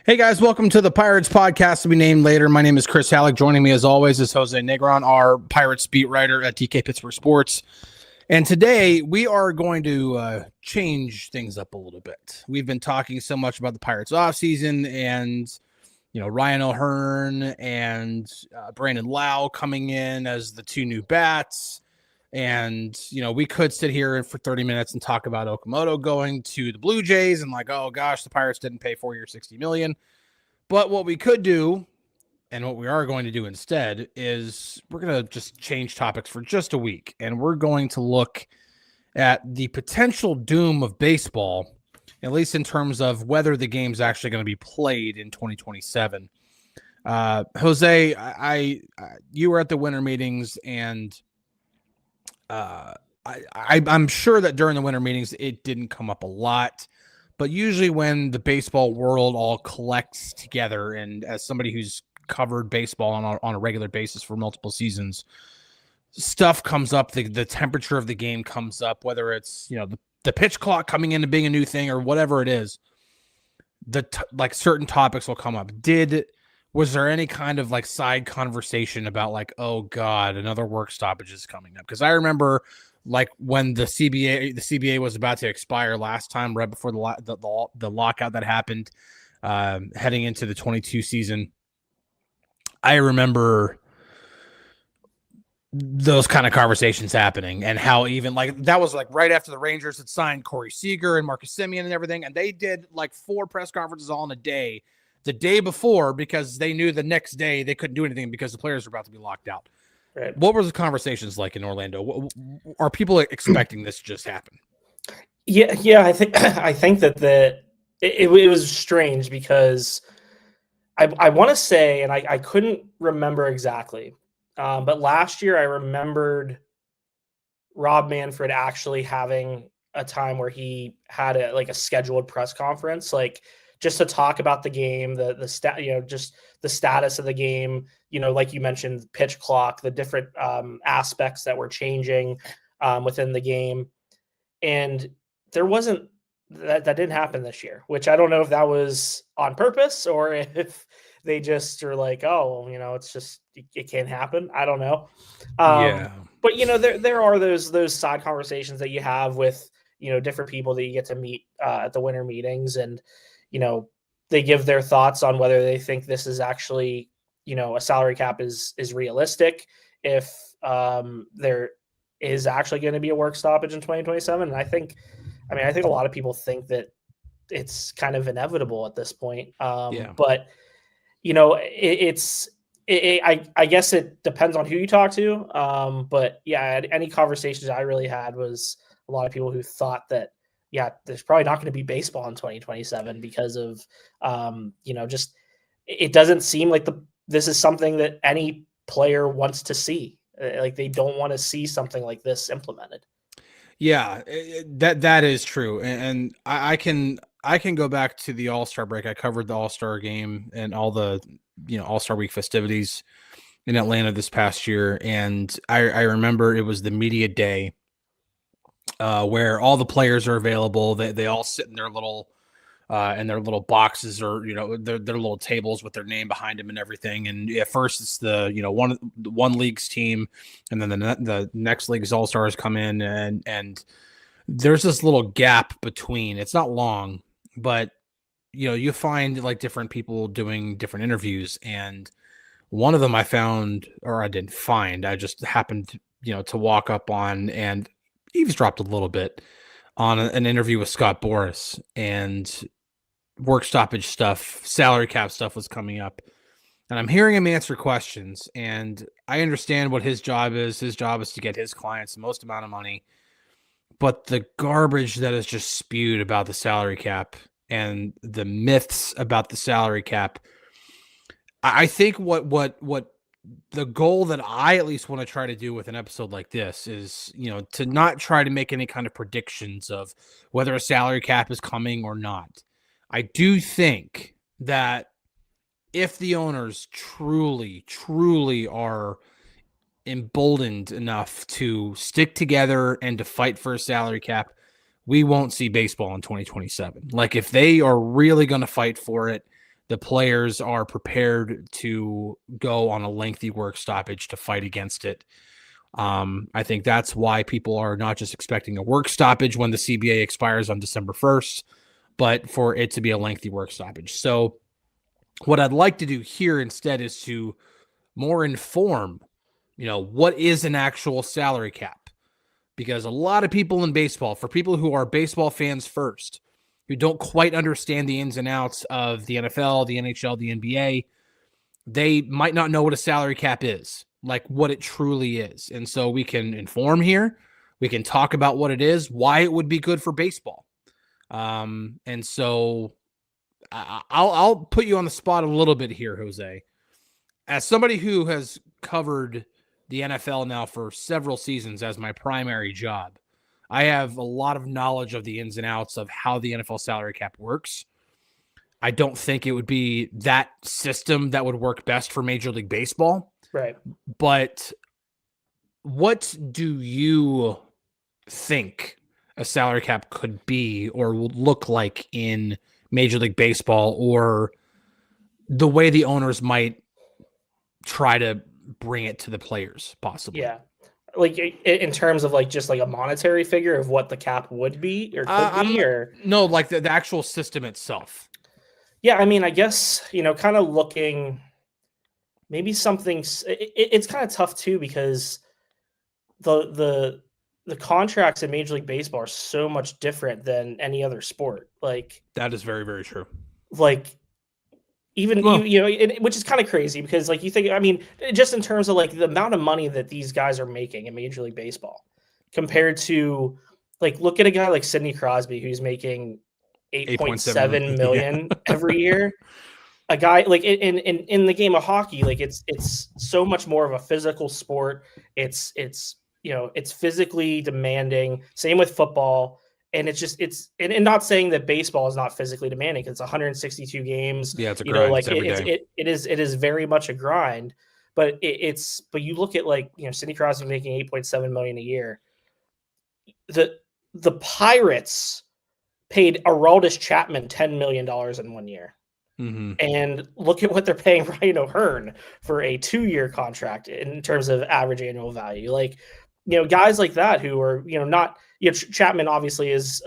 Hey guys, welcome to the Pirates podcast to be named later. My name is Chris Halicke. Joining me as always is José Negron, our Pirates beat writer at DK Pittsburgh Sports. And today we are going to change things up a little bit. We've been talking so much about the Pirates offseason and, Ryan O'Hearn and Brandon Lau coming in as the two new bats. And, we could sit here for 30 minutes and talk about Okamoto going to the Blue Jays and oh gosh, the Pirates didn't pay 4 years, $60 million. But what we could do, and what we are going to do instead, is we're going to just change topics for just a week. And we're going to look at the potential doom of baseball, at least in terms of whether the game's actually going to be played in 2027. Jose, you were at the winter meetings, and I'm sure that during the winter meetings, it didn't come up a lot. But usually when the baseball world all collects together, and as somebody who's covered baseball on a regular basis for multiple seasons, stuff comes up. The temperature of the game comes up, whether it's, the pitch clock coming into being a new thing or whatever it is. Certain topics will come up. Was there any kind of side conversation about oh God, another work stoppage is coming up? Because I remember when the CBA was about to expire last time, right before the lockout that happened, heading into the 22 season. I remember those kind of conversations happening, and how even that was right after the Rangers had signed Corey Seager and Marcus Semien and everything, and they did 4 press conferences all in a day, the day before, because they knew the next day they couldn't do anything because the players were about to be locked out. Right. What were the conversations like in Orlando? Are people expecting this to just happen? Yeah. I think that it was strange because I want to say, and I couldn't remember exactly, but last year I remembered Rob Manfred actually having a time where he had a scheduled press conference, just to talk about the game, just the status of the game, like you mentioned, pitch clock, the different aspects that were changing within the game. And there wasn't that didn't happen this year, which I don't know if that was on purpose or if they just are it's just, it can't happen. I don't know. Yeah. But there are those side conversations that you have with, different people that you get to meet at the winter meetings, and they give their thoughts on whether they think this is actually, a salary cap is realistic, if there is actually going to be a work stoppage in 2027. And I think a lot of people think that it's kind of inevitable at this point. But I guess it depends on who you talk to. But yeah, any conversations I really had was a lot of people who thought that, there's probably not going to be baseball in 2027 because of, just it doesn't seem like this is something that any player wants to see. They don't want to see something like this implemented. Yeah, that is true, and I can go back to the All-Star break. I covered the All-Star game and all the All-Star week festivities in Atlanta this past year, and I remember it was the media day. Where all the players are available. They all sit in their little boxes, or their little tables with their name behind them and everything. And at first it's the one league's team, and then the next league's all-stars come in, and there's this little gap between. It's not long, but you find different people doing different interviews, and one of them I found, or I didn't find, I just happened to walk up on and eavesdropped a little bit on an interview with Scott Boras, and work stoppage stuff, salary cap stuff was coming up, and I'm hearing him answer questions, and I understand what his job is. His job is to get his clients the most amount of money, but the garbage that is just spewed about the salary cap and the myths about the salary cap, I think what the goal that I at least want to try to do with an episode like this is, to not try to make any kind of predictions of whether a salary cap is coming or not. I do think that if the owners truly, truly are emboldened enough to stick together and to fight for a salary cap, we won't see baseball in 2027. If they are really going to fight for it, the players are prepared to go on a lengthy work stoppage to fight against it. I think that's why people are not just expecting a work stoppage when the CBA expires on December 1st, but for it to be a lengthy work stoppage. So what I'd like to do here instead is to more inform, what is an actual salary cap? Because a lot of people in baseball, for people who are baseball fans first, who don't quite understand the ins and outs of the NFL, the NHL, the NBA, they might not know what a salary cap is, like what it truly is. And so we can inform here. We can talk about what it is, why it would be good for baseball. And so I'll put you on the spot a little bit here, Jose. As somebody who has covered the NFL now for several seasons as my primary job, I have a lot of knowledge of the ins and outs of how the NFL salary cap works. I don't think it would be that system that would work best for Major League Baseball. Right. But what do you think a salary cap could be or would look like in Major League Baseball, or the way the owners might try to bring it to the players, possibly? Yeah. Like in terms of just like a monetary figure of what the cap would be or could be, or no, like the actual system itself. Yeah, I mean, I guess, kind of looking maybe something. It's kind of tough too, because the contracts in Major League Baseball are so much different than any other sport. Like, that is very, very true. Like, which is kind of crazy, because you think, I mean, just in terms of the amount of money that these guys are making in Major League Baseball compared to look at a guy like Sidney Crosby, who's making $8.7 million every year. A guy in the game of hockey, it's so much more of a physical sport. It's physically demanding. Same with football. And and not saying that baseball is not physically demanding. It's 162 games. Yeah, it's a grind. It is very much a grind. But but you look at Sidney Crosby making $8.7 million a year. The Pirates paid Aroldis Chapman $10 million in 1 year. Mm-hmm. And look at what they're paying Ryan O'Hearn for a 2-year contract in terms of average annual value. Guys like that who are, not, Chapman obviously is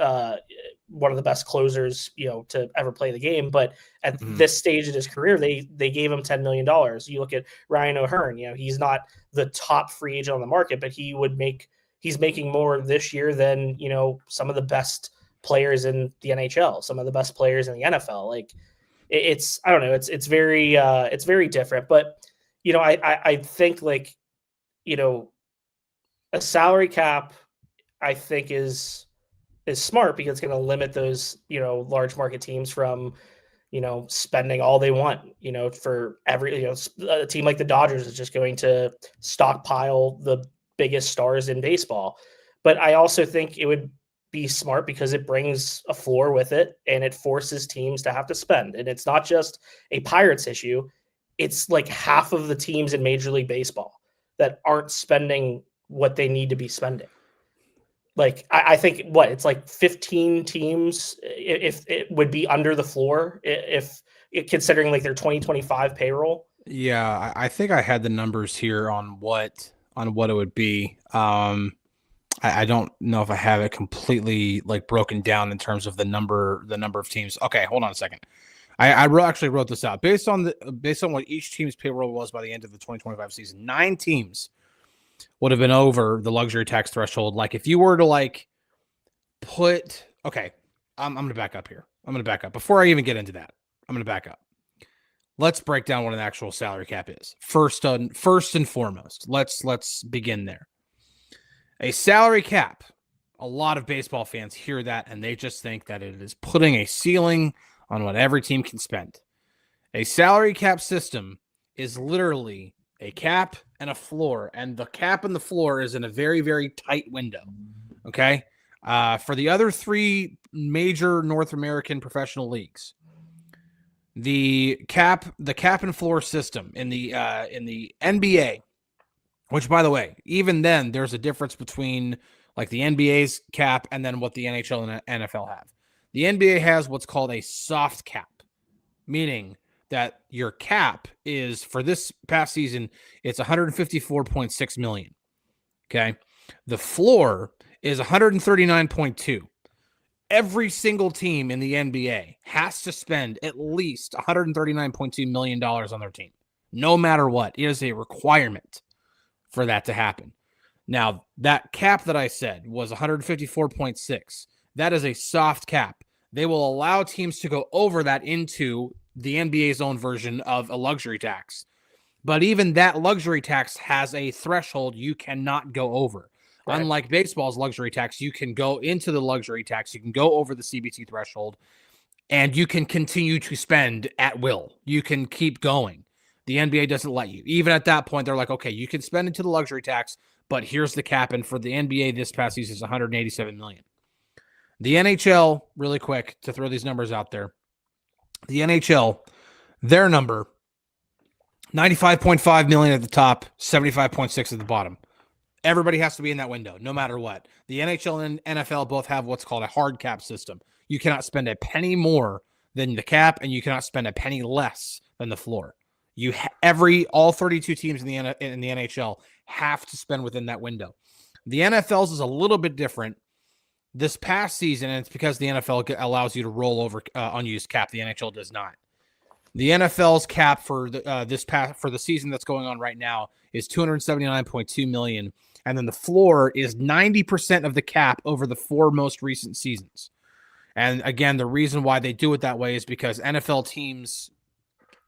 one of the best closers, to ever play the game. But at this stage of his career, they gave him $10 million. You look at Ryan O'Hearn, he's not the top free agent on the market, but he's making more this year than, some of the best players in the NHL, some of the best players in the NFL. I don't know. It's very different, but I think a salary cap, I think is smart, because it's going to limit those, large market teams from, spending all they want, for every, a team like the Dodgers is just going to stockpile the biggest stars in baseball. But I also think it would be smart because it brings a floor with it, and it forces teams to have to spend. And it's not just a Pirates issue. It's half of the teams in Major League Baseball that aren't spending what they need to be spending. I think it's 15 teams if it would be under the floor, if considering their 2025 payroll. Yeah, I think I had the numbers here on what it would be. I don't know if I have it completely broken down in terms of the number of teams. Okay, hold on a second. I actually wrote this out based on what each team's payroll was by the end of the 2025 season. 9 teams would have been over the luxury tax threshold. If you were to I'm going to back up here. I'm going to back up before I even get into that. I'm going to back up. Let's break down what an actual salary cap is. First and foremost, let's begin there. A salary cap, a lot of baseball fans hear that and they just think that it is putting a ceiling on what every team can spend. A salary cap system is literally a cap and a floor, and the cap and the floor is in a very, very tight window. Okay. For the other 3 major North American professional leagues, the cap and floor system in the NBA, which, by the way, even then there's a difference between the NBA's cap and then what the NHL and NFL have. The NBA has what's called a soft cap, meaning that your cap is for this past season, it's 154.6 million. Okay. The floor is 139.2. Every single team in the NBA has to spend at least $139.2 million on their team, no matter what. It is a requirement for that to happen. Now, that cap that I said was 154.6. That is a soft cap. They will allow teams to go over that into the NBA's own version of a luxury tax. But even that luxury tax has a threshold you cannot go over. Right. Unlike baseball's luxury tax, you can go into the luxury tax, you can go over the CBT threshold, and you can continue to spend at will. You can keep going. The NBA doesn't let you. Even at that point, they're like, okay, you can spend into the luxury tax, but here's the cap. And for the NBA this past season is 187 million. The NHL, really quick to throw these numbers out there. The NHL, their number, 95.5 million at the top, 75.6 at the bottom. Everybody has to be in that window, no matter what. The NHL and NFL both have what's called a hard cap system. You cannot spend a penny more than the cap, and you cannot spend a penny less than the floor. All 32 teams in the NHL have to spend within that window. The NFL's is a little bit different. This past season, and it's because the NFL allows you to roll over unused cap. The NHL does not. The NFL's cap for the season that's going on right now is 279.2 million, and then the floor is 90% of the cap over the 4 most recent seasons. And again, the reason why they do it that way is because NFL teams,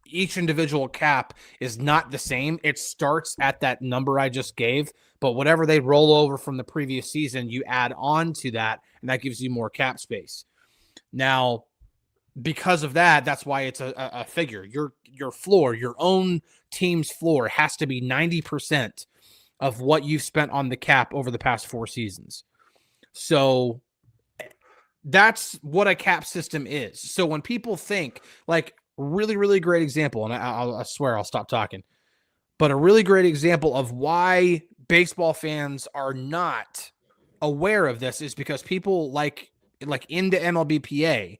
each individual cap is not the same. It starts at that number I just gave, but whatever they roll over from the previous season, you add on to that, and that gives you more cap space. Now, because of that, that's why it's a figure. Your floor, your own team's floor, has to be 90% of what you've spent on the cap over the past 4 seasons. So that's what a cap system is. So when people think, like, really, really great example, and I swear I'll stop talking, but a really great example of why baseball fans are not aware of this is because people like into MLBPA,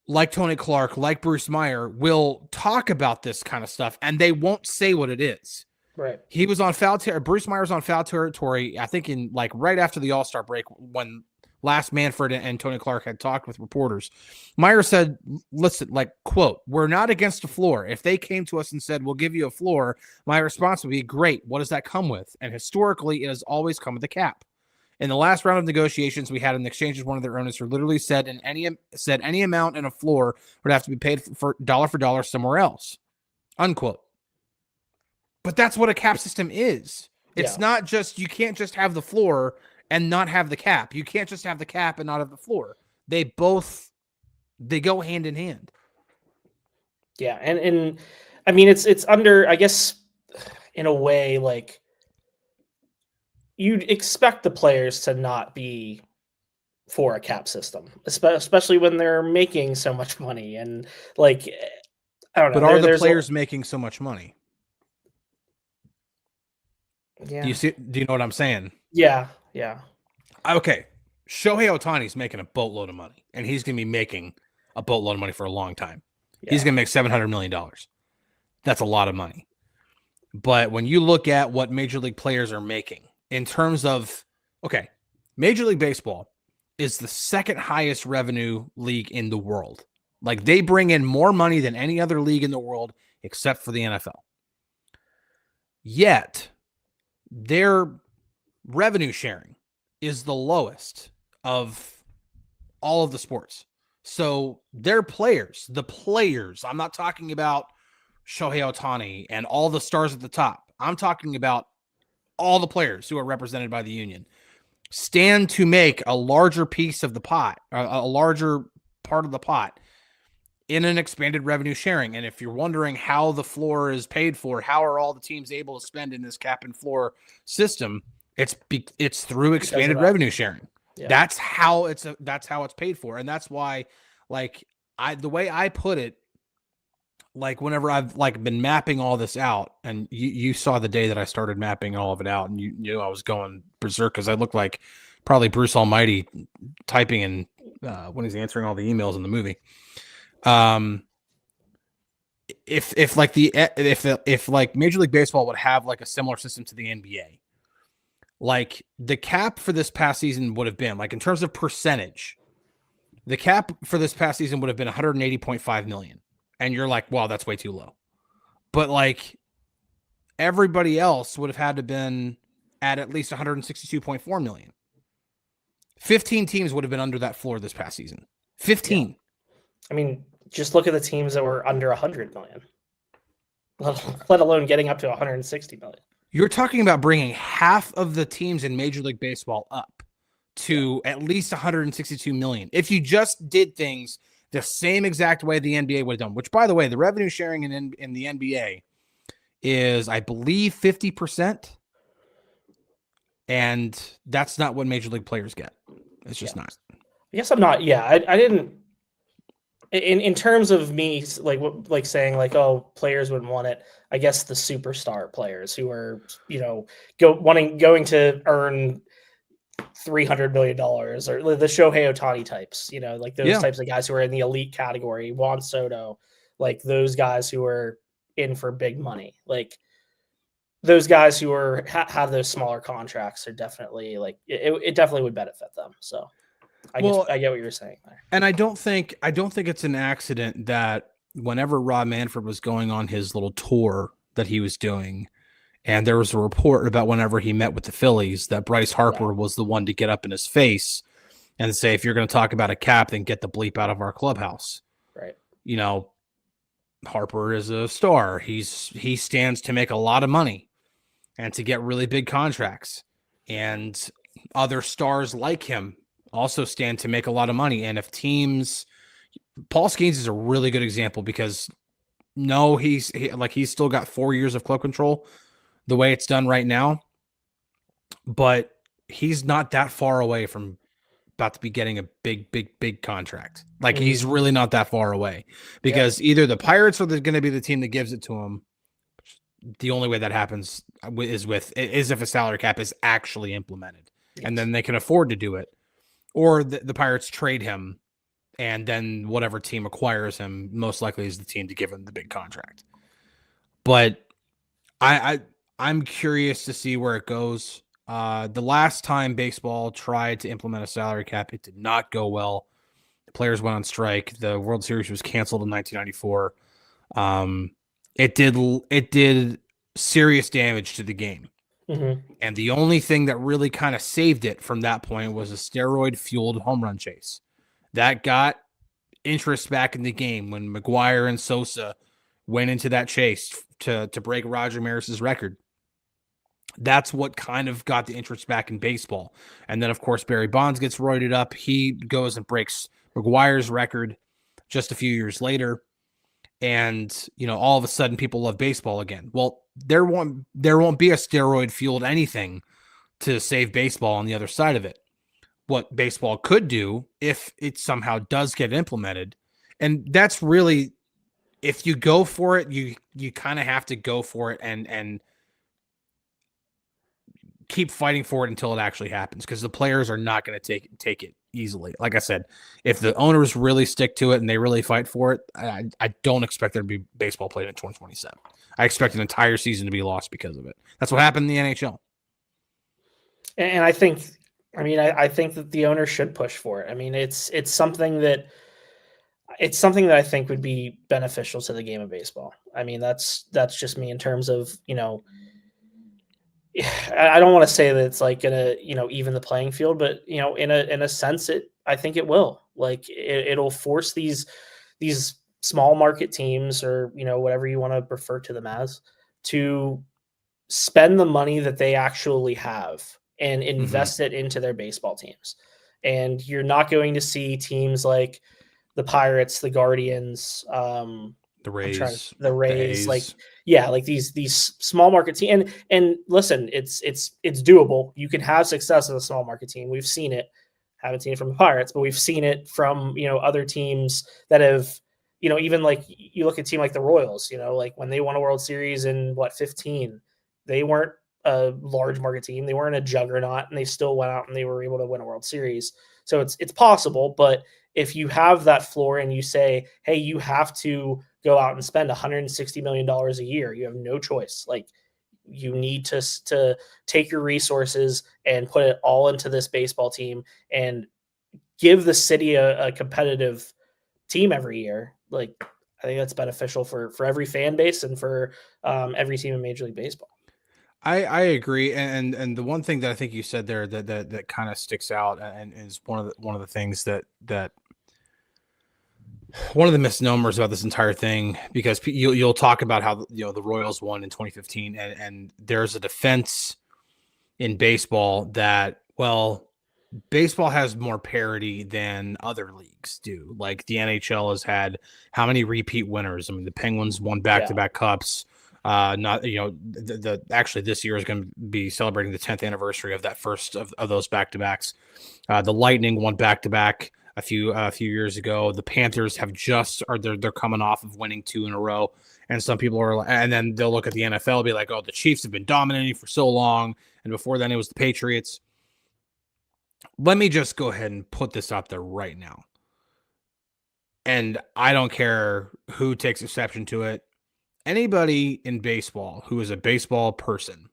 like Tony Clark, like Bruce Meyer, will talk about this kind of stuff, and they won't say what it is. Right. He was on foul territory. Bruce Meyer's on foul territory, I think, in like right after the All-Star break when last Manfred and Tony Clark had talked with reporters. Meyer said, listen, like, quote, "We're not against the floor. If they came to us and said, we'll give you a floor, my response would be, great. What does that come with? And historically, it has always come with a cap. In the last round of negotiations we had in exchange with one of their owners who literally said any amount in a floor would have to be paid for dollar somewhere else." Unquote. But that's what a cap system is. It's not just, you can't just have the floor and not have the cap. You can't just have the cap and not have the floor. They go hand in hand. Yeah. And I mean, it's under, I guess, in a way, like, you'd expect the players to not be for a cap system, especially when they're making so much money. And, like, I don't know. But are the players making so much money? Yeah. Do you know what I'm saying? Yeah. Yeah. Okay. Shohei Ohtani's making a boatload of money, and he's going to be making a boatload of money for a long time. Yeah. He's going to make $700 million. That's a lot of money. But when you look at what major league players are making in terms of, okay, Major League Baseball is the second highest revenue league in the world. Like, they bring in more money than any other league in the world except for the NFL. Yet, their revenue sharing is the lowest of all of the sports. So their players, I'm not talking about Shohei Ohtani and all the stars at the top. I'm talking about all the players who are represented by the union stand to make a larger piece of the pot, a larger part of the pot in an expanded revenue sharing. And if you're wondering how the floor is paid for, how are all the teams able to spend in this cap and floor system? It's through expanded revenue sharing. Yeah. That's how it's paid for. And that's why, like, the way I put it, like, whenever I've like been mapping all this out, and you saw the day that I started mapping all of it out, and you knew I was going berserk because I looked like probably Bruce Almighty typing in when he's answering all the emails in the movie. if like Major League Baseball would have like a similar system to the NBA, like the cap for this past season would have been like in terms of percentage, the cap for this past season would have been 180.5 million. And you're like, wow, that's way too low. But like everybody else would have had to been at least 162.4 million. 15 teams would have been under that floor this past season. 15. Yeah. I mean, just look at the teams that were under 100 million, let alone getting up to 160 million. You're talking about bringing half of the teams in Major League Baseball up to at least 162 million. If you just did things the same exact way the NBA would have done, which, by the way, the revenue sharing in the NBA is, I believe, 50%. And that's not what Major League players get. It's just not. I guess I'm not. Yeah, I didn't. In terms of me, like saying like, oh, players wouldn't want it. I guess the superstar players who are, going to earn $300 million, or the Shohei Ohtani types, like those types of guys who are in the elite category, Juan Soto, like those guys who are in for big money, like those guys who have those smaller contracts are definitely like it definitely would benefit them. So I get what you're saying there. And I don't think it's an accident that whenever Rob Manfred was going on his little tour that he was doing, and there was a report about whenever he met with the Phillies that Bryce Harper was the one to get up in his face and say, if you're going to talk about a cap, then get the bleep out of our clubhouse. Right. Harper is a star. He stands to make a lot of money and to get really big contracts. And other stars like him also stand to make a lot of money. And if teams, Paul Skeens is a really good example because he's still got 4 years of club control the way it's done right now, but he's not that far away from about to be getting a big contract. Like he's really not that far away because either the Pirates are going to be the team that gives it to him. The only way that happens is if a salary cap is actually implemented, and then they can afford to do it, or the Pirates trade him, and then whatever team acquires him most likely is the team to give him the big contract. But I'm curious to see where it goes. The last time baseball tried to implement a salary cap, it did not go well. The players went on strike. The World Series was canceled in 1994. It did serious damage to the game. Mm-hmm. And the only thing that really kind of saved it from that point was a steroid-fueled home run chase. That got interest back in the game when McGuire and Sosa went into that chase to break Roger Maris's record. That's what kind of got the interest back in baseball. And then, of course, Barry Bonds gets roided up. He goes and breaks McGuire's record just a few years later. And, all of a sudden people love baseball again. Well, there won't be a steroid-fueled anything to save baseball on the other side of it. What baseball could do, if it somehow does get implemented, and that's really, if you go for it, you kind of have to go for it and keep fighting for it until it actually happens, because the players are not going to take it easily. Like I said, if the owners really stick to it and they really fight for it, I don't expect there to be baseball played in 2027. I expect an entire season to be lost because of it. That's what happened in the NHL. And I think that the owner should push for it. I mean, it's something that I think would be beneficial to the game of baseball. I mean, that's just me in terms of, I don't want to say that it's like gonna, even the playing field, but in a sense, I think it will. Like it'll force these small market teams, or whatever you want to refer to them as, to spend the money that they actually have and invest it into their baseball teams. And you're not going to see teams like the Pirates, the Guardians, the Rays, like these small market team. And listen, it's doable. You can have success as a small market team. We've seen it. Haven't seen it from the Pirates, but we've seen it from other teams that have even like you look at a team like the Royals. Like when they won a World Series in 15, they weren't a large market team. They weren't a juggernaut, and they still went out and they were able to win a World Series. So it's possible, but if you have that floor and you say, hey, you have to go out and spend $160 million a year, you have no choice. Like, you need to take your resources and put it all into this baseball team and give the city a competitive team every year. Like, I think that's beneficial for every fan base and for every team in Major League Baseball. I agree, and the one thing that I think you said there that kind of sticks out and is one of the things that one of the misnomers about this entire thing, because you'll talk about how the Royals won in 2015, and there's a defense in baseball that, well, baseball has more parity than other leagues do. Like the NHL has had how many repeat winners? I mean, the Penguins won back-to-back cups. Actually this year is going to be celebrating the 10th anniversary of that first of those back-to-backs. The Lightning won back-to-back a few years ago. The Panthers have they're coming off of winning 2 in a row. And some people are, and then they'll look at the NFL and be like, oh, the Chiefs have been dominating for so long. And before then it was the Patriots. Let me just go ahead and put this out there right now. And I don't care who takes exception to it. Anybody in baseball who is a baseball person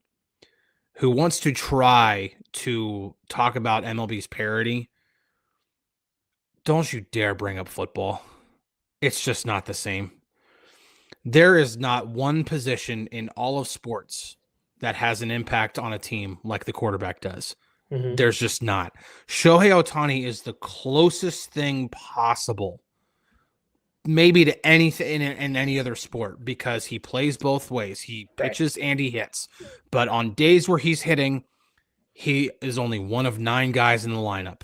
who wants to try to talk about MLB's parity, don't you dare bring up football. It's just not the same. There is not one position in all of sports that has an impact on a team like the quarterback does. Mm-hmm. There's just not. Shohei Ohtani is the closest thing possible, maybe, to anything in any other sport, because he plays both ways. He pitches and he hits. But on days where he's hitting, he is only one of 9 guys in the lineup.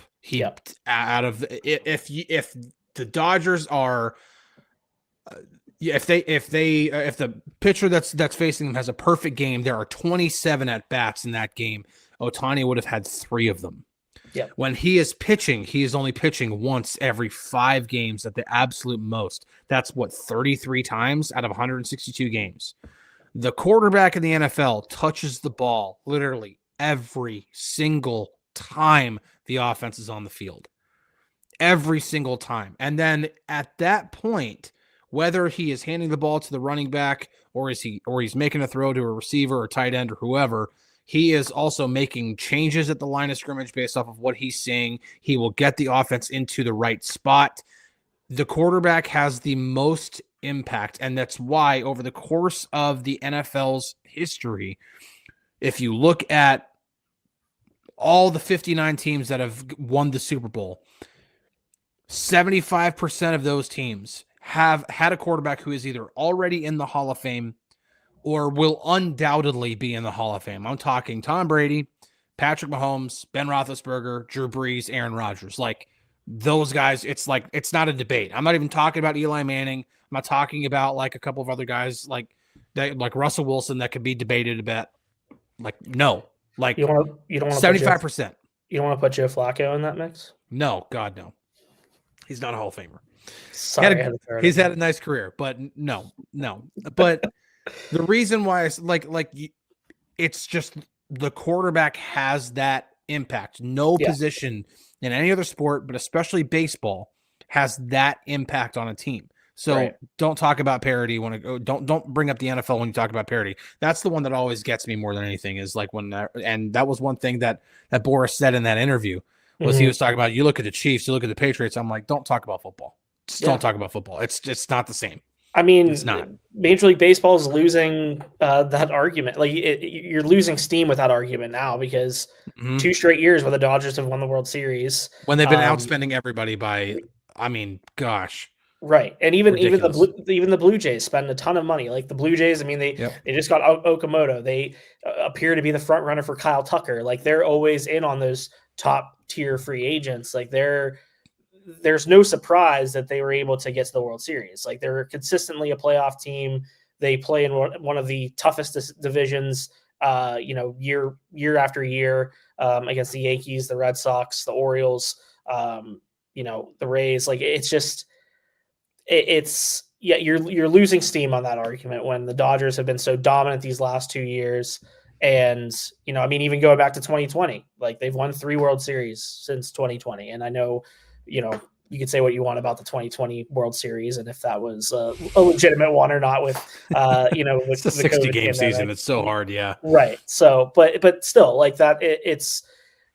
Out of if the Dodgers are if the pitcher that's facing them has a perfect game, there are 27 at bats in that game. Ohtani would have had 3 of them. Yeah. When he is pitching, he is only pitching once every 5 games at the absolute most. That's 33 times out of 162 games. The quarterback in the NFL touches the ball literally every single time the offense is on the field. Every single time. And then at that point, whether he is handing the ball to the running back or he's making a throw to a receiver or tight end or whoever, he is also making changes at the line of scrimmage based off of what he's seeing. He will get the offense into the right spot. The quarterback has the most impact, and that's why over the course of the NFL's history, if you look at all the 59 teams that have won the Super Bowl, 75% of those teams have had a quarterback who is either already in the Hall of Fame or will undoubtedly be in the Hall of Fame. I'm talking Tom Brady, Patrick Mahomes, Ben Roethlisberger, Drew Brees, Aaron Rodgers. Like, those guys, it's not a debate. I'm not even talking about Eli Manning. I'm not talking about like a couple of other guys like Russell Wilson that could be debated about. Like, no. Like, you don't want 75%. You don't want to put Joe Flacco in that mix? No, God, no. He's not a Hall of Famer. Sorry, he's had a nice career, but no. But the reason why it's just the quarterback has that impact. No position in any other sport, but especially baseball, has that impact on a team. So don't talk about parity don't bring up the NFL when you talk about parity. That's the one that always gets me more than anything, is like and that was one thing that Boris said in that interview was he was talking about, you look at the Chiefs, you look at the Patriots. I'm like, don't talk about football. Just don't talk about football. It's not the same. I mean, it's not. Major League Baseball is losing that argument. Like, you're losing steam with that argument now, because 2 straight years where the Dodgers have won the World Series, when they've been outspending everybody by, I mean, gosh. Right. And even the Blue Jays spend a ton of money. Like the Blue Jays, I mean, they just got Okamoto. They appear to be the front runner for Kyle Tucker. Like, they're always in on those top tier free agents. Like, there's no surprise that they were able to get to the World Series. Like, they're consistently a playoff team. They play in one of the toughest divisions, year after year, against the Yankees, the Red Sox, the Orioles, the Rays. Like, it's just, you're losing steam on that argument when the Dodgers have been so dominant these last 2 years. And, I mean, even going back to 2020, like, they've won 3 World Series since 2020. And I know, you could say what you want about the 2020 World Series and if that was a legitimate one or not with, It's a with the 60 COVID game pandemic. season. It's so hard. Yeah. Right. So, but still like that, it's,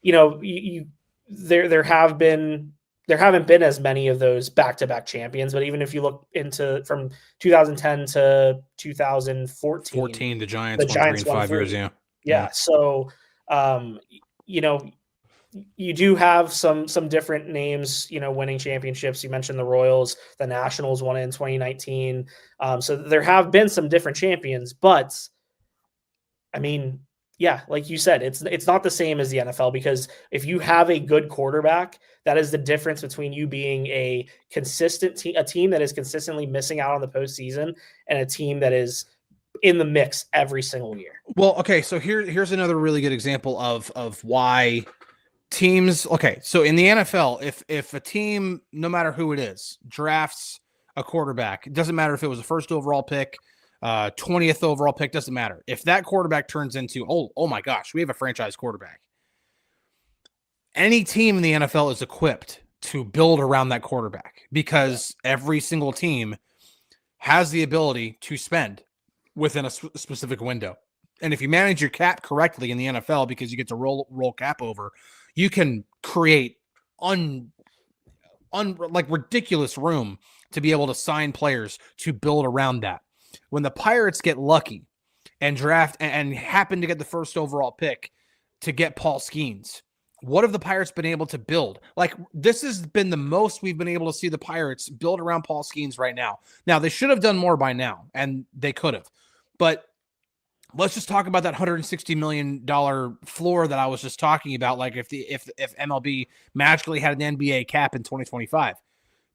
there haven't been as many of those back-to-back champions, but even if you look into from 2010 to 2014, the Giants won 3 in 5 years. Yeah. Yeah. So, you do have some different names, winning championships. You mentioned the Royals, the Nationals won in 2019. So there have been some different champions, but I mean, yeah, like you said, it's not the same as the NFL, because if you have a good quarterback, that is the difference between you being a consistent a team that is consistently missing out on the postseason and a team that is in the mix every single year. Well, okay, so here's another really good example of why teams. Okay, so in the NFL, if a team, no matter who it is, drafts a quarterback, it doesn't matter if it was a first overall pick, 20th overall pick, doesn't matter. If that quarterback turns into, oh my gosh, we have a franchise quarterback. Any team in the NFL is equipped to build around that quarterback, because every single team has the ability to spend within a specific window. And if you manage your cap correctly in the NFL, because you get to roll cap over, you can create like ridiculous room to be able to sign players to build around that. When the Pirates get lucky and draft and happen to get the first overall pick to get Paul Skeens, what have the Pirates been able to build? Like, this has been the most we've been able to see the Pirates build around Paul Skeens right now. Now, they should have done more by now, and they could have. But let's just talk about that $160 million floor that I was just talking about. Like, if MLB magically had an NBA cap in 2025,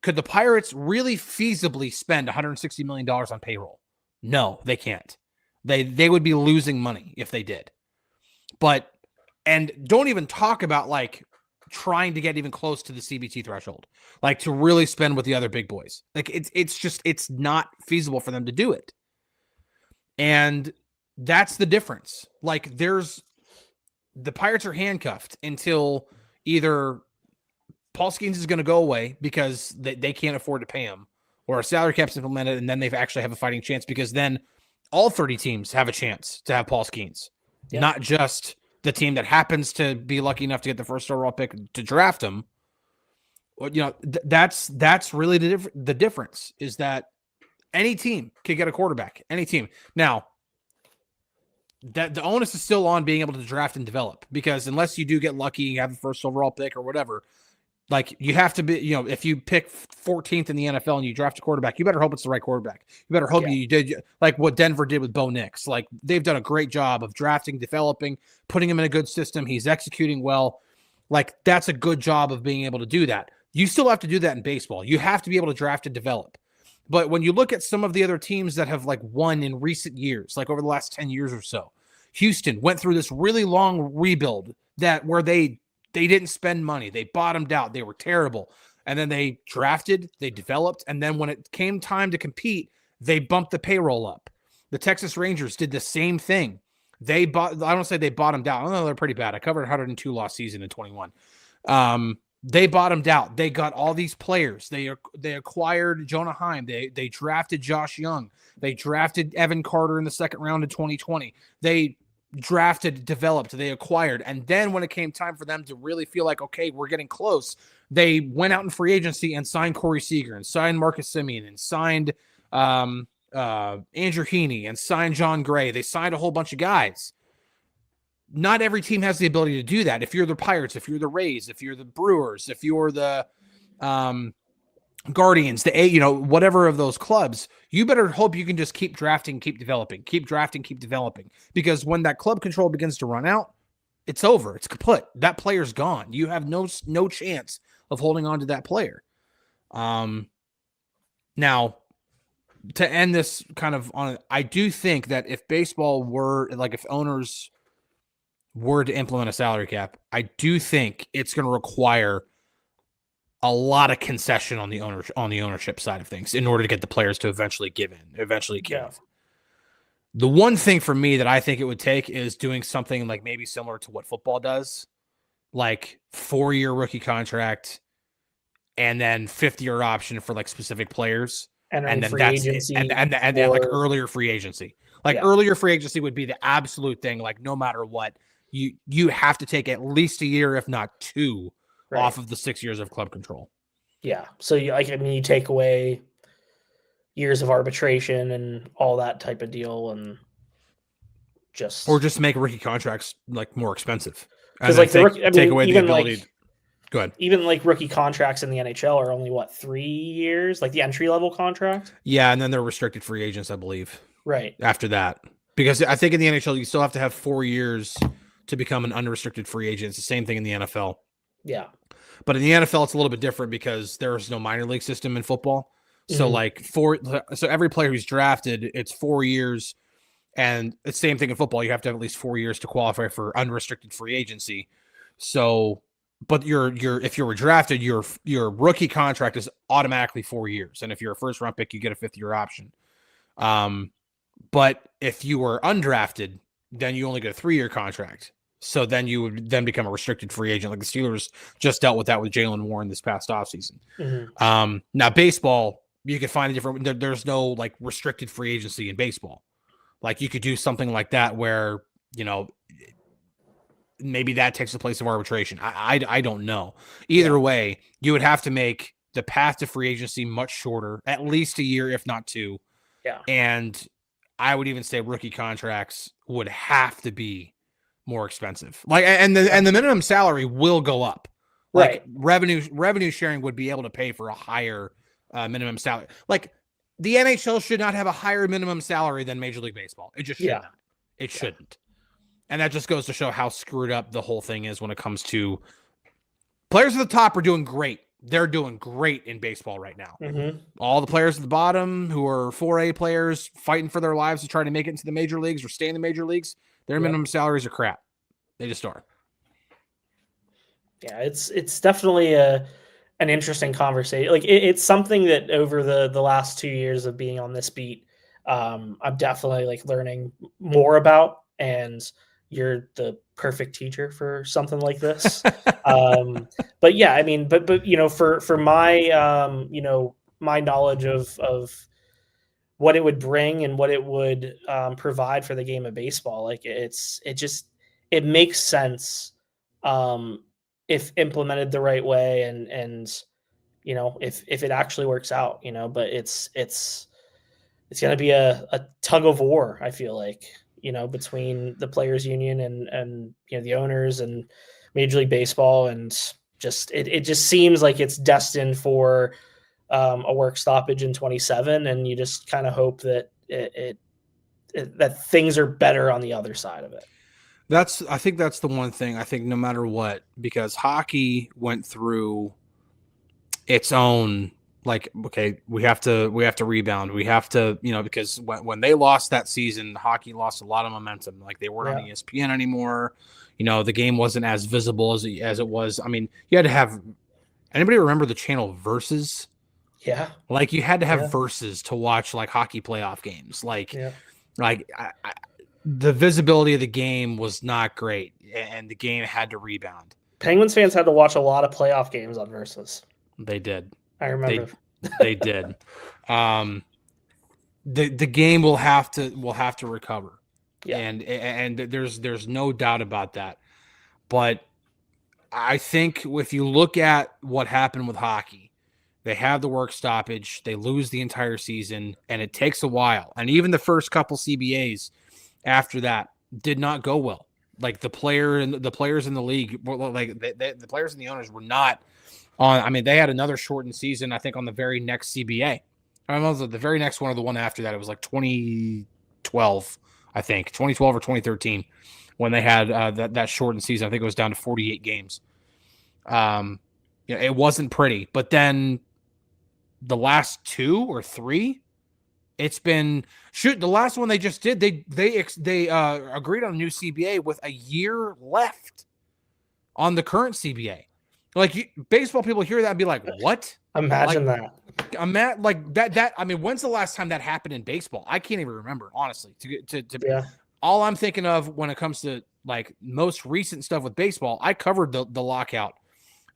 could the Pirates really feasibly spend $160 million on payroll? No, they can't. They would be losing money if they did. But, and don't even talk about like trying to get even close to the CBT threshold, like to really spend with the other big boys. Like it's not feasible for them to do it. And that's the difference. Like, the Pirates are handcuffed until either Paul Skeens is going to go away because they can't afford to pay him, or a salary cap's implemented, and then they actually have a fighting chance, because then all 30 teams have a chance to have Paul Skeens, not just the team that happens to be lucky enough to get the first overall pick to draft him. That's really the difference, is that any team can get a quarterback, any team. Now, that the onus is still on being able to draft and develop, because unless you do get lucky, you have the first overall pick or whatever, like, you have to be, if you pick 14th in the NFL and you draft a quarterback, you better hope it's the right quarterback. You better hope you did, like what Denver did with Bo Nix. Like, they've done a great job of drafting, developing, putting him in a good system. He's executing well. Like, that's a good job of being able to do that. You still have to do that in baseball. You have to be able to draft and develop. But when you look at some of the other teams that have like won in recent years, like over the last 10 years or so, Houston went through this really long rebuild where they didn't spend money. They bottomed out. They were terrible. And then they drafted, they developed. And then when it came time to compete, they bumped the payroll up. The Texas Rangers did the same thing. I don't say they bottomed out. I don't know, they're pretty bad. I covered a 102 loss season in 21. They bottomed out. They got all these players. They acquired Jonah Heim. They drafted Josh Young. They drafted Evan Carter in the second round of 2020. They drafted, developed, they acquired. And then when it came time for them to really feel like, okay, we're getting close, they went out in free agency and signed Corey Seager and signed Marcus Semien and signed Andrew Heaney and signed John Gray. They signed a whole bunch of guys. Not every team has the ability to do that. If you're the Pirates, if you're the Rays, if you're the Brewers, if you're the Guardians, whatever of those clubs, you better hope you can just keep drafting, keep developing, because when that club control begins to run out, it's over. It's kaput. That player's gone. You have no chance of holding on to that player. Now, to end this kind of on, I do think that if baseball were, like, if owners were to implement a salary cap, I do think it's going to require a lot of concession on the ownership side of things in order to get the players to eventually give. Yeah. The one thing for me that I think it would take is doing something like maybe similar to what football does, like 4-year rookie contract, and then 5th-year option for like specific players. Entering And then free that's it. agency, And like earlier free agency. Like earlier free agency would be the absolute thing. Like no matter what, you have to take at least a year, if not 2, off of the 6 years of club control. Yeah. So you take away years of arbitration and all that type of deal, and just make rookie contracts like more expensive. Because like take away the ability. Go ahead. Even like rookie contracts in the NHL are only 3 years, like the entry level contract. Yeah, and then they're restricted free agents, I believe. Right. After that, because I think in the NHL you still have to have 4 years to become an unrestricted free agent. It's the same thing in the NFL. Yeah. But in the NFL, it's a little bit different because there is no minor league system in football. So so every player who's drafted, it's 4 years. And the same thing in football. You have to have at least 4 years to qualify for unrestricted free agency. So, but if you were drafted, your rookie contract is automatically 4 years. And if you're a first round pick, you get a 5th-year option. But if you were undrafted, then you only get a 3-year contract. So then you would then become a restricted free agent. Like the Steelers just dealt with that with Jalen Warren this past offseason. Now baseball, you could find a different, there's no like restricted free agency in baseball. Like you could do something like that where, maybe that takes the place of arbitration. I don't know. Either way, you would have to make the path to free agency much shorter, at least a year, if not 2. Yeah. And I would even say rookie contracts would have to be more expensive. Like, and the minimum salary will go up. Like revenue sharing would be able to pay for a higher minimum salary. Like the NHL should not have a higher minimum salary than Major League Baseball. It just shouldn't. It shouldn't. And that just goes to show how screwed up the whole thing is when it comes to players at the top are doing great. They're doing great in baseball right now. All the players at the bottom who are 4A players fighting for their lives to try to make it into the major leagues or stay in the major leagues, their minimum salaries are crap. They just are. Yeah, it's definitely an interesting conversation. Like it's something that over the last 2 years of being on this beat, I'm definitely like learning more about, and you're the perfect teacher for something like this. But yeah, I mean, but for my my knowledge of what it would bring and what it would provide for the game of baseball, like it makes sense if implemented the right way, and if it actually works out, but it's going to be a tug of war, I feel like, between the players union and the owners and Major League Baseball, and it just seems like it's destined for a work stoppage in 2027, and you just kind of hope that that things are better on the other side of it. I think that's the one thing. I think no matter what, because hockey went through its own, like, okay, we have to rebound. We have to, because when they lost that season, hockey lost a lot of momentum. Like they weren't on ESPN anymore. The game wasn't as visible as it was. I mean, you had to have, anybody remember the channel Versus? Yeah. Like you had to have Versus to watch like hockey playoff games. The visibility of the game was not great, and the game had to rebound. Penguins fans had to watch a lot of playoff games on Versus. They did. I remember. They did. The game will have to recover. Yeah. And there's no doubt about that. But I think if you look at what happened with hockey, they have the work stoppage, they lose the entire season, and it takes a while. And even the first couple CBAs after that did not go well. Like the players in the league, like the players and the owners were not on. I mean, they had another shortened season, I think, on the very next CBA. I don't know, the very next one or the one after that. It was like 2012, I think, 2012 or 2013, when they had that shortened season. I think it was down to 48 games. It wasn't pretty. But then the last 2 or 3, it's been the last one they just did. They agreed on a new CBA with a year left on the current CBA. Like baseball people hear that and be like, "What?" Imagine that. I mean, when's the last time that happened in baseball? I can't even remember, honestly. All I'm thinking of when it comes to like most recent stuff with baseball, I covered the lockout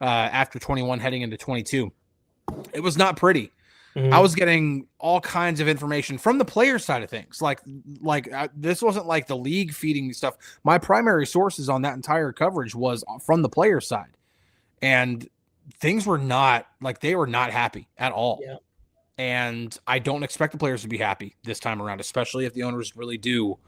after 21 heading into 22. It was not pretty. I was getting all kinds of information from the player side of things. This wasn't like the league feeding me stuff. My primary sources on that entire coverage was from the player side, and things were not like they were not happy at all. Yeah. And I don't expect the players to be happy this time around, especially if the owners really do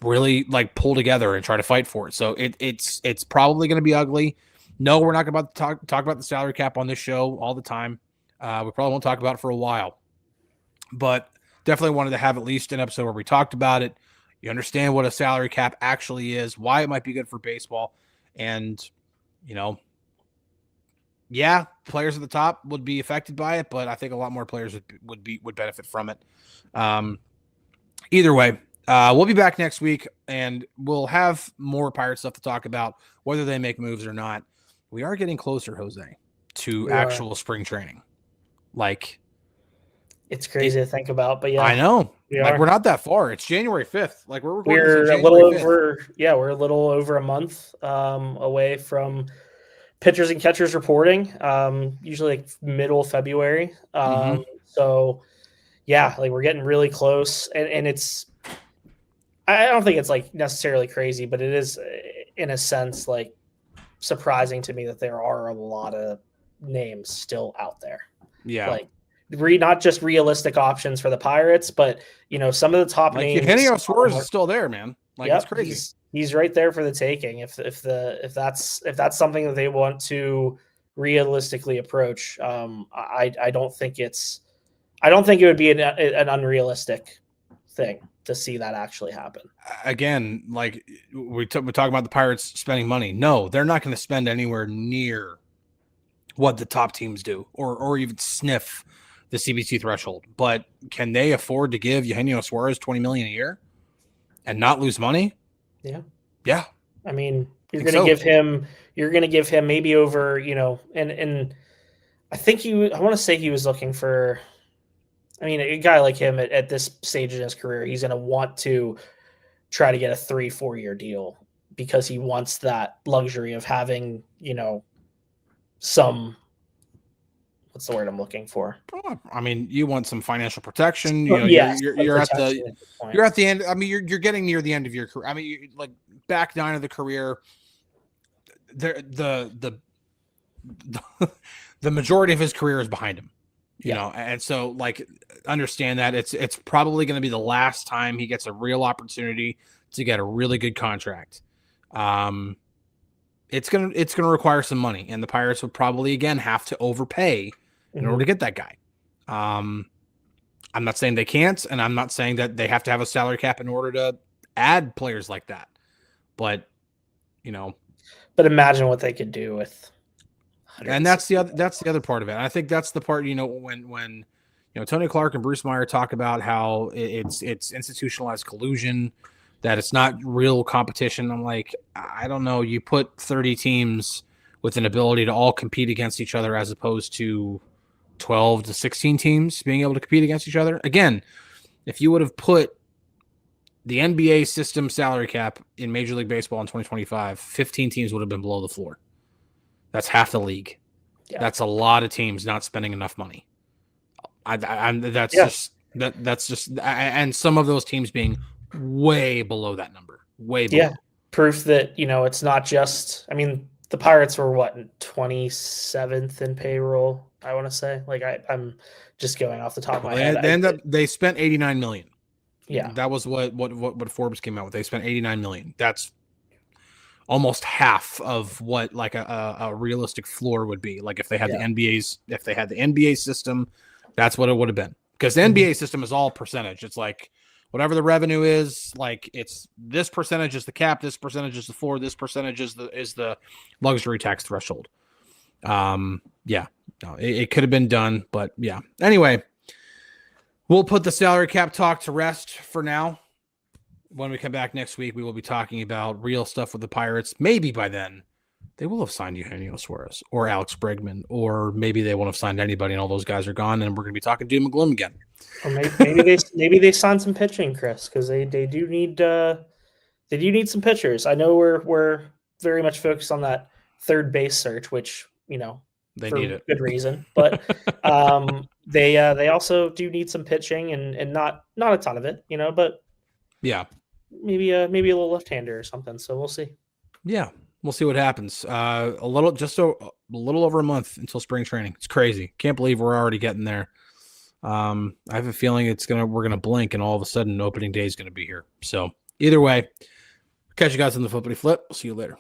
like pull together and try to fight for it. So it's probably going to be ugly. No, we're not going to talk about the salary cap on this show all the time. We probably won't talk about it for a while, but definitely wanted to have at least an episode where we talked about it. You understand what a salary cap actually is, why it might be good for baseball. And, yeah, players at the top would be affected by it, but I think a lot more players would benefit from it. Either way, we'll be back next week, and we'll have more Pirate stuff to talk about, whether they make moves or not. We are getting closer, Jose, to actual spring training. Like, it's crazy to think about, but yeah, I know. We're not that far. It's January 5th. Like we're a little over. Yeah, we're a little over a month away from pitchers and catchers reporting. Usually like middle February. So yeah, like we're getting really close, and it's. I don't think it's like necessarily crazy, but it is in a sense like surprising to me that there are a lot of names still out there. Yeah. Like not just realistic options for the Pirates, but some of the top names. Eugenio Suarez is still there, man. Like it's crazy. He's right there for the taking. If that's something that they want to realistically approach, I don't think it would be an unrealistic thing to see that actually happen. Again, like we talk about the Pirates spending money. No, they're not going to spend anywhere near what the top teams do, or even sniff the CBC threshold. But can they afford to give Eugenio Suarez $20 million a year and not lose money? Yeah. I mean, you're going to give him maybe over, and I think I want to say he was looking for. I mean, a guy like him at this stage in his career, he's going to want to try to get a 3-4 year deal because he wants that luxury of having, some, what's the word I'm looking for? I mean, you want some financial protection. You're at the end. I mean, you're getting near the end of your career. I mean, like back 9 of the career, the majority of his career is behind him. And so like understand that it's probably going to be the last time he gets a real opportunity to get a really good contract. It's going to require some money, and the Pirates would probably again have to overpay in order to get that guy. I'm not saying they can't, and I'm not saying that they have to have a salary cap in order to add players like that. But but imagine what they could do with. And that's the other part of it. And I think that's the part, when Tony Clark and Bruce Meyer talk about how it's institutionalized collusion, that it's not real competition. I'm like, I don't know. You put 30 teams with an ability to all compete against each other as opposed to 12 to 16 teams being able to compete against each other. Again, if you would have put the NBA system salary cap in Major League Baseball in 2025, 15 teams would have been below the floor. That's half the league. Yeah. That's a lot of teams not spending enough money. That's just, and some of those teams being way below that number, way below. Yeah, proof that it's not just. I mean, the Pirates were 27th in payroll. I want to say, like I'm just going off the top of my head. They spent $89 million. Yeah, that was what Forbes came out with. They spent $89 million. That's almost half of what like a realistic floor would be. Like if they had the NBA system, that's what it would have been. Because the NBA system is all percentage. It's like whatever the revenue is, like it's this percentage is the cap, this percentage is the floor, this percentage is the luxury tax threshold. It could have been done, but yeah. Anyway, we'll put the salary cap talk to rest for now. When we come back next week, we will be talking about real stuff with the Pirates. Maybe by then, they will have signed Eugenio Suarez or Alex Bregman, or maybe they won't have signed anybody and all those guys are gone, and we're going to be talking Doom and Gloom again. Or maybe they signed some pitching, Chris, because they do need some pitchers. I know we're very much focused on that third base search, which They for need it. good reason. But they also do need some pitching and not a ton of it, but Yeah. maybe a little left-hander or something. So we'll see. Yeah. We'll see what happens. A little over a month until spring training. It's crazy. Can't believe we're already getting there. I have a feeling we're gonna blink and all of a sudden opening day is gonna be here. So either way, catch you guys on the flippity flip. We'll see you later.